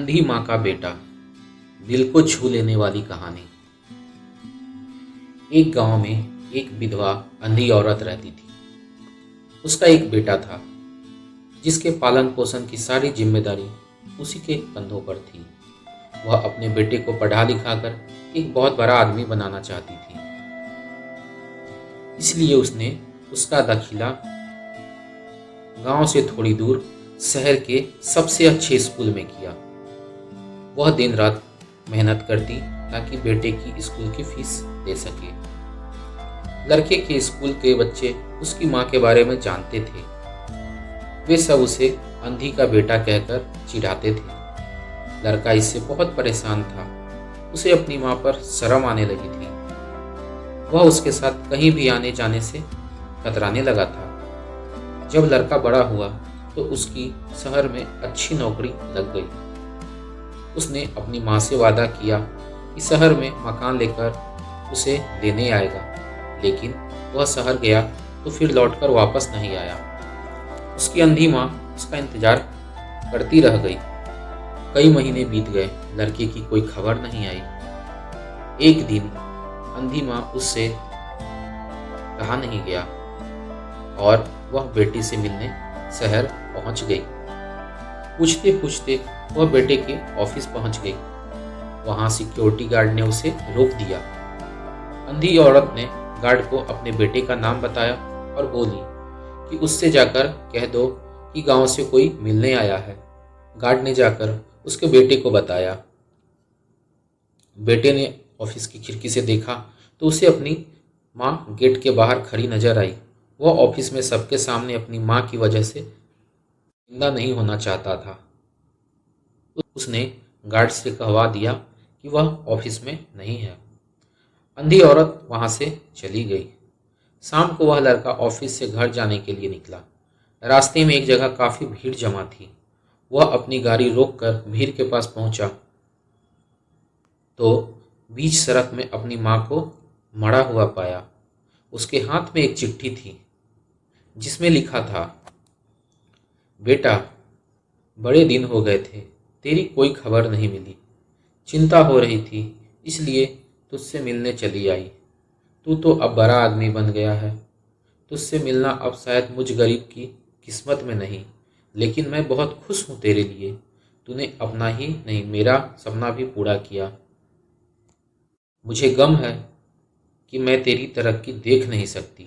अंधी माँ का बेटा, दिल को छू लेने वाली कहानी। एक गांव में एक विधवा अंधी औरत रहती थी। उसका एक बेटा था जिसके पालन पोषण की सारी जिम्मेदारी उसी के कंधों पर थी। वह अपने बेटे को पढ़ा लिखा कर एक बहुत बड़ा आदमी बनाना चाहती थी। इसलिए उसने उसका दाखिला गांव से थोड़ी दूर शहर के सबसे अच्छे स्कूल में किया। वह दिन रात मेहनत करती ताकि बेटे की स्कूल की फीस दे सके। लड़के के स्कूल के बच्चे उसकी माँ के बारे में जानते थे। वे सब उसे अंधी का बेटा कहकर चिढ़ाते थे। लड़का इससे बहुत परेशान था। उसे अपनी माँ पर शर्म आने लगी थी। वह उसके साथ कहीं भी आने जाने से कतराने लगा था। जब लड़का बड़ा हुआ तो उसकी शहर में अच्छी नौकरी लग गई। उसने अपनी माँ से वादा किया कि शहर में मकान लेकर उसे लेने आएगा, लेकिन वह शहर गया तो फिर लौटकर वापस नहीं आया। उसकी अंधी माँ उसका इंतजार करती रह गई। कई महीने बीत गए, लड़के की कोई खबर नहीं आई। एक दिन अंधी माँ उससे कहा नहीं गया और वह बेटी से मिलने शहर पहुंच गई। पूछते पूछते वह बेटे के ऑफिस पहुंच गई। वहां सिक्योरिटी गार्ड ने उसे रोक दिया। अंधी औरत ने गार्ड को अपने बेटे का नाम बताया और बोली कि उससे जाकर कह दो कि गांव से कोई मिलने आया है। गार्ड ने जाकर उसके बेटे को बताया। बेटे ने ऑफिस की खिड़की से देखा तो उसे अपनी माँ गेट के बाहर खड़ी नजर आई। वह ऑफिस में सबके सामने अपनी माँ की वजह से जिंदा नहीं होना चाहता था। उसने गार्ड से कहवा दिया कि वह ऑफिस में नहीं है। अंधी औरत वहां से चली गई। शाम को वह लड़का ऑफिस से घर जाने के लिए निकला। रास्ते में एक जगह काफी भीड़ जमा थी। वह अपनी गाड़ी रोककर भीड़ के पास पहुंचा तो बीच सड़क में अपनी माँ को मरा हुआ पाया। उसके हाथ में एक चिट्ठी थी जिसमें लिखा था, बेटा, बड़े दिन हो गए थे, तेरी कोई खबर नहीं मिली। चिंता हो रही थी, इसलिए तुझसे मिलने चली आई। तू तो अब बड़ा आदमी बन गया है। तुझसे मिलना अब शायद मुझ गरीब की किस्मत में नहीं, लेकिन मैं बहुत खुश हूँ तेरे लिए। तूने अपना ही नहीं मेरा सपना भी पूरा किया। मुझे गम है कि मैं तेरी तरक्की देख नहीं सकती।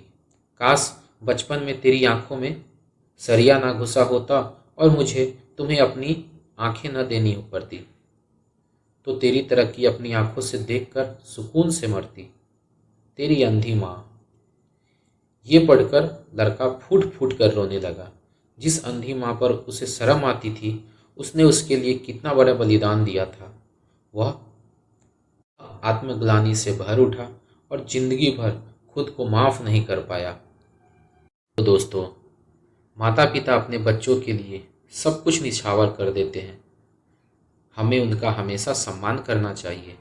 काश बचपन में तेरी आंखों में सरिया ना घुसा होता और मुझे तुम्हें अपनी आंखें न देनी पड़ती, तो तेरी तरक्की अपनी आंखों से देखकर सुकून से मरती। तेरी अंधी माँ। ये पढ़कर लड़का फूट फूट कर रोने लगा। जिस अंधी माँ पर उसे शर्म आती थी, उसने उसके लिए कितना बड़ा बलिदान दिया था। वह आत्मग्लानि से भर उठा और जिंदगी भर खुद को माफ नहीं कर पाया। तो दोस्तों, माता पिता अपने बच्चों के लिए सब कुछ निछावर कर देते हैं। हमें उनका हमेशा सम्मान करना चाहिए।